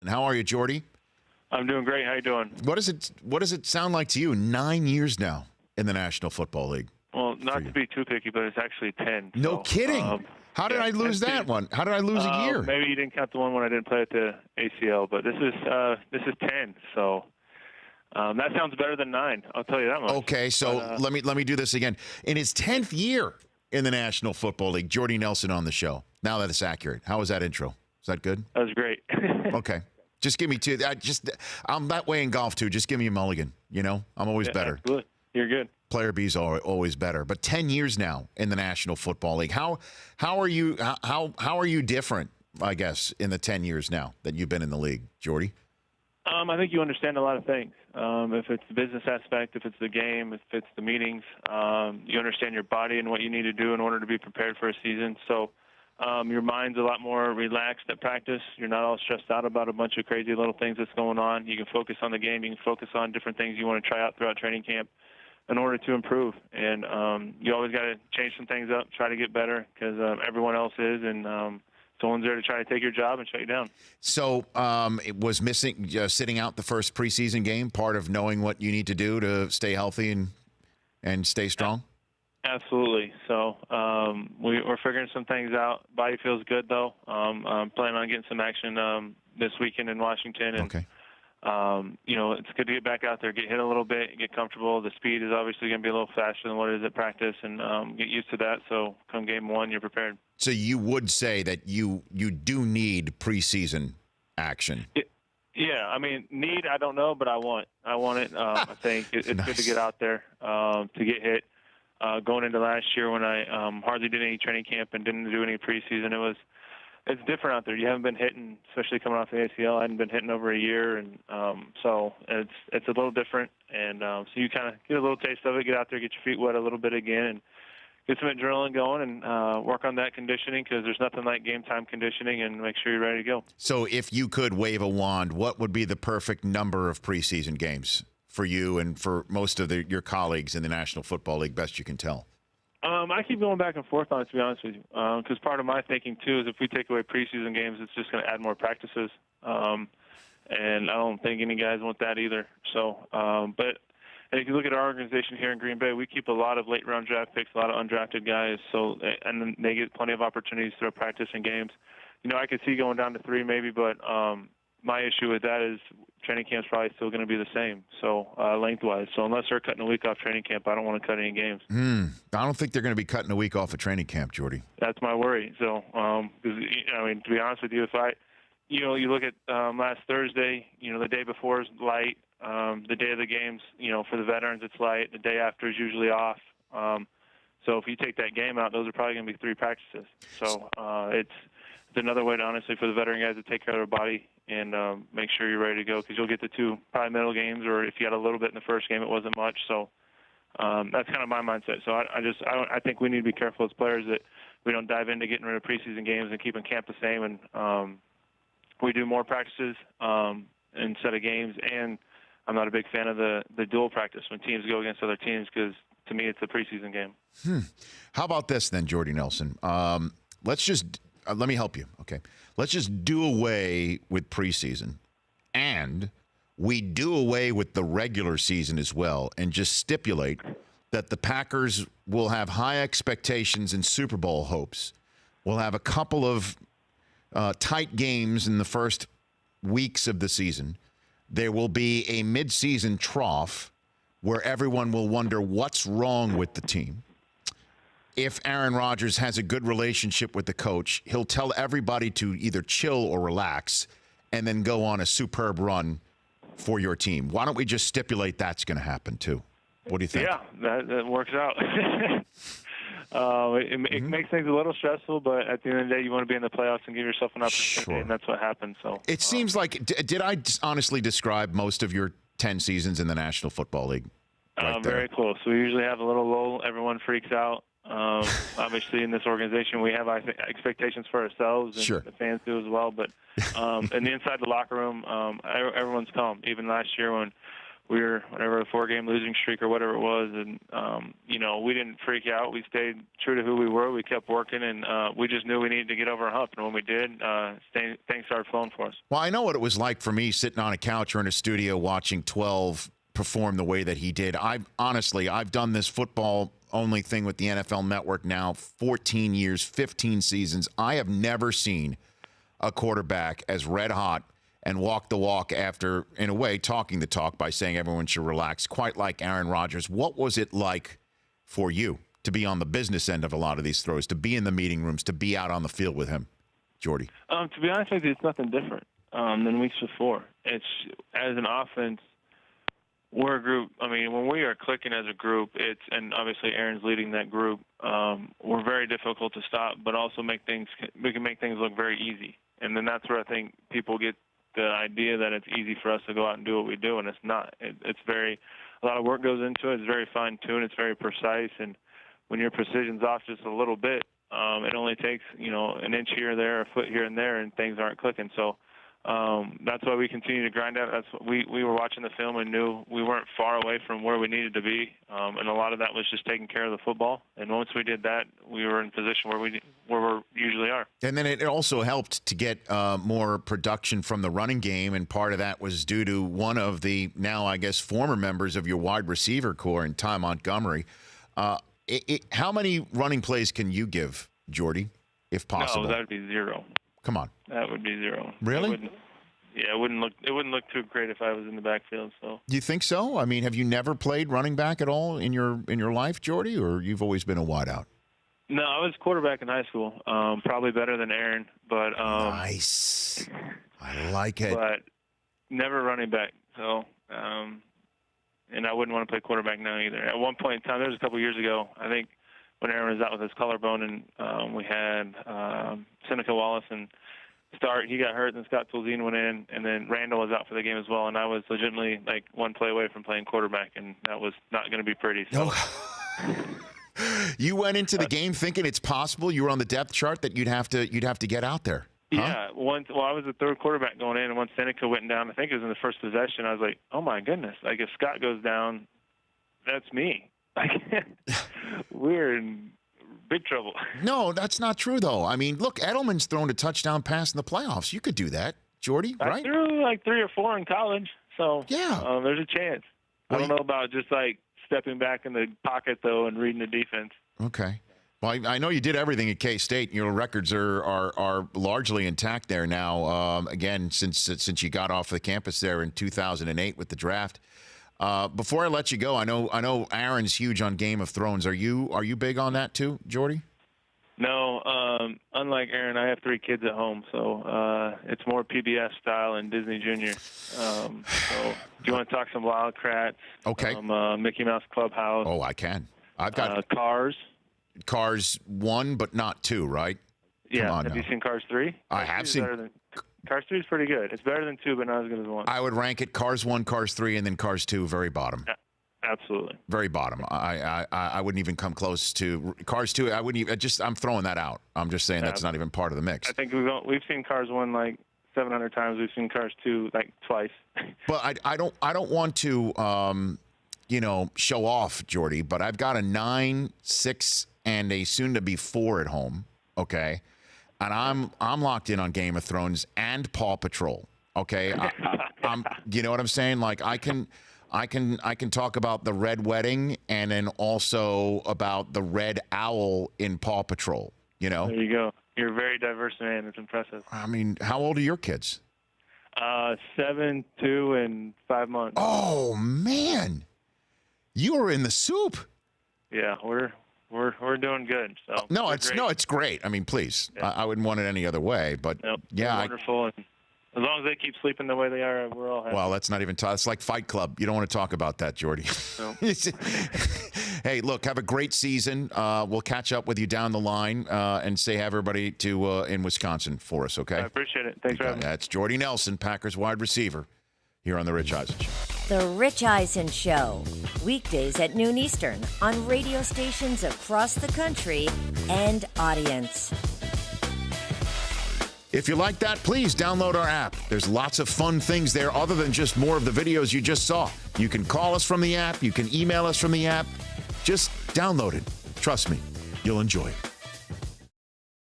And how are you, Jordy? I'm doing great. How you doing? What does it sound like to you? 9 years now in the National Football League. Well, not to be too picky, but it's actually 10. No so, kidding. How did I lose that one? How did I lose a year? Maybe you didn't count the one when I didn't play at the ACL, but this is 10. So that sounds better than 9. I'll tell you that much. Okay, so let me do this again. In his 10th year in the National Football League, Jordy Nelson on the show. Now that it's accurate. How was that intro? Is that good? That was great. Okay. Just give me two. I'm that way in golf too. Just give me a mulligan. You know, I'm always better. Absolutely. You're good. Player B's are always better. But 10 years now in the National Football League. How are you different? I guess in the 10 years now that you've been in the league, Jordy. I think you understand a lot of things. If it's the business aspect, if it's the game, if it's the meetings, you understand your body and what you need to do in order to be prepared for a season. So your mind's a lot more relaxed at practice. You're not all stressed out about a bunch of crazy little things that's going on. You can focus on the game. You can focus on different things you want to try out throughout training camp in order to improve. And you always got to change some things up, try to get better because everyone else is, and someone's there to try to take your job and shut you down. So it was missing sitting out the first preseason game, part of knowing what you need to do to stay healthy and stay strong? Absolutely. So we're figuring some things out. Body feels good, though. I'm planning on getting some action this weekend in Washington. And, okay. It's good to get back out there, get hit a little bit, get comfortable. The speed is obviously going to be a little faster than what it is at practice, and get used to that. So come game one, you're prepared. So you would say that you do need preseason action? Yeah, I mean, I don't know, but I want it. I think it's nice. good to get out there to get hit. Going into last year when I hardly did any training camp and didn't do any preseason, it's different out there. You haven't been hitting, especially coming off the ACL. I hadn't been hitting over a year, and so it's a little different. And so you kind of get a little taste of it, get out there, get your feet wet a little bit again, and get some adrenaline going and work on that conditioning because there's nothing like game time conditioning, and make sure you're ready to go. So if you could wave a wand, what would be the perfect number of preseason games for you and for most of your colleagues in the National Football League, best you can tell? I keep going back and forth on it, to be honest with you, because part of my thinking, too, is if we take away preseason games, it's just going to add more practices, and I don't think any guys want that either. So, but if you look at our organization here in Green Bay, we keep a lot of late-round draft picks, a lot of undrafted guys, and then they get plenty of opportunities through practice and games. I could see going down to 3 maybe, but my issue with that is training camp's probably still going to be the same, so lengthwise. So unless they're cutting a week off training camp, I don't want to cut any games. I don't think they're going to be cutting a week off of training camp, Jordy. That's my worry. So, to be honest with you, you look at last Thursday, the day before is light. The day of the games, for the veterans, it's light. The day after is usually off. So if you take that game out, those are probably going to be 3 practices. So it's another way to, honestly, for the veteran guys to take care of their body and make sure you're ready to go because you'll get the 2 probably middle games, or if you had a little bit in the first game, it wasn't much. So that's kind of my mindset. So I think we need to be careful as players that we don't dive into getting rid of preseason games and keeping camp the same. And we do more practices instead of games. And I'm not a big fan of the dual practice when teams go against other teams because, to me, it's a preseason game. How about this then, Jordy Nelson? Let's just let me help you, okay? Let's just do away with preseason, and we do away with the regular season as well, and just stipulate that the Packers will have high expectations and Super Bowl hopes. We'll have a couple of tight games in the first weeks of the season. There will be a midseason trough where everyone will wonder what's wrong with the team. If Aaron Rodgers has a good relationship with the coach, he'll tell everybody to either chill or relax and then go on a superb run for your team. Why don't we just stipulate that's going to happen too? What do you think? Yeah, that works out. It makes things a little stressful, but at the end of the day, you want to be in the playoffs and give yourself an opportunity, and that's what happened. So it seems like, did I honestly describe most of your 10 seasons in the National Football League? Very close. We usually have a little lull. Everyone freaks out. Obviously, in this organization, we have expectations for ourselves, and sure. the fans do as well. But in the inside the locker room, everyone's calm. Even last year when we were whatever a 4-game losing streak or whatever it was, and we didn't freak out. We stayed true to who we were. We kept working, and we just knew we needed to get over a hump. And when we did, things started flowing for us. Well, I know what it was like for me sitting on a couch or in a studio watching 12 perform the way that he did. I've done this football only thing with the NFL Network now 14 years, 15 seasons. I have never seen a quarterback as red hot and walk the walk after, in a way, talking the talk by saying everyone should relax, quite like Aaron Rodgers. What was it like for you to be on the business end of a lot of these throws, to be in the meeting rooms, to be out on the field with him, Jordy? To be honest with you, it's nothing different than weeks before. It's, as an offense, we're a group. I mean, when we are clicking as a group, and obviously Aaron's leading that group, we're very difficult to stop, but also we can make things look very easy. And then that's where I think people get the idea that it's easy for us to go out and do what we do, and it's not. It's a lot of work goes into it. It's very fine-tuned. It's very precise, and when your precision's off just a little bit, it only takes, an inch here or there, a foot here and there, and things aren't clicking. So that's why we continue to grind out. That's what we were watching the film and knew we weren't far away from where we needed to be, and a lot of that was just taking care of the football. And once we did that, we were in position where we usually are. And then it also helped to get more production from the running game, and part of that was due to one of the now, I guess, former members of your wide receiver core in Ty Montgomery. How many running plays can you give, Jordy, if possible? No, that would be 0. Come on. That would be 0. Really? It wouldn't look too great if I was in the backfield. So. Do you think so? I mean, have you never played running back at all in your life, Jordy, or you've always been a wideout? No, I was quarterback in high school. Probably better than Aaron, but nice. I like it. But never running back. So, and I wouldn't want to play quarterback now either. At one point in time, there was a couple years ago, I think, when Aaron was out with his collarbone, and we had Seneca Wallace and start. He got hurt, and Scott Tolzien went in, and then Randall was out for the game as well. And I was legitimately like one play away from playing quarterback, and that was not going to be pretty. So. You went into the game thinking it's possible. You were on the depth chart that you'd have to get out there. Huh? Yeah. I was the third quarterback going in, and once Seneca went down, I think it was in the first possession. I was like, oh my goodness! Like if Scott goes down, that's me. We're in big trouble. No, that's not true, though. I mean, look, Edelman's thrown a touchdown pass in the playoffs. You could do that, Jordy, right? I threw like 3 or 4 in college, so yeah, there's a chance. Well, I don't know about just like stepping back in the pocket, though, and reading the defense. Okay. Well, I know you did everything at K-State. Your records are largely intact there now. Again, since you got off the campus there in 2008 with the draft. Before I let you go, I know Aaron's huge on Game of Thrones. Are you big on that too, Jordy? No, unlike Aaron, I have 3 kids at home, so it's more PBS style and Disney Junior. So if you want to talk some Wildcrats, okay, Mickey Mouse Clubhouse. Oh, I can. I've got Cars. Cars 1, but not 2, right? Yeah. Have you seen Cars 3? I have seen. Cars 3 is pretty good. It's better than 2, but not as good as 1. I would rank it Cars 1, Cars 3, and then Cars 2, very bottom. Yeah, absolutely. Very bottom. I wouldn't even come close to Cars 2. I wouldn't even. I'm throwing that out. I'm just saying that's not even part of the mix. I think we've seen Cars 1 like 700 times. We've seen Cars 2 like twice. But I don't want to show off, Jordy. But I've got a 9, 6, and a soon-to-be 4 at home. Okay. And I'm locked in on Game of Thrones and Paw Patrol. Okay, I'm. You know what I'm saying? Like I can talk about the Red Wedding and then also about the Red Owl in Paw Patrol. You know. There you go. You're a very diverse man. It's impressive. I mean, how old are your kids? 7, 2, and 5 months. Oh man, you are in the soup. Yeah, we're doing good. So it's great. I mean, please, yeah. I wouldn't want it any other way. But nope, yeah, wonderful. And as long as they keep sleeping the way they are, we're all happy. Well, that's not even. It's like Fight Club. You don't want to talk about that, Jordy. No. Hey, look, have a great season. We'll catch up with you down the line and say everybody to in Wisconsin for us. Okay. I appreciate it. Thanks for having me. That's Jordy Nelson, Packers wide receiver, here on the Rich Eisen Show. The Rich Eisen Show, weekdays at noon Eastern on radio stations across the country and audience. If you like that, please download our app. There's lots of fun things there other than just more of the videos you just saw. You can call us from the app. You can email us from the app. Just download it. Trust me, you'll enjoy it.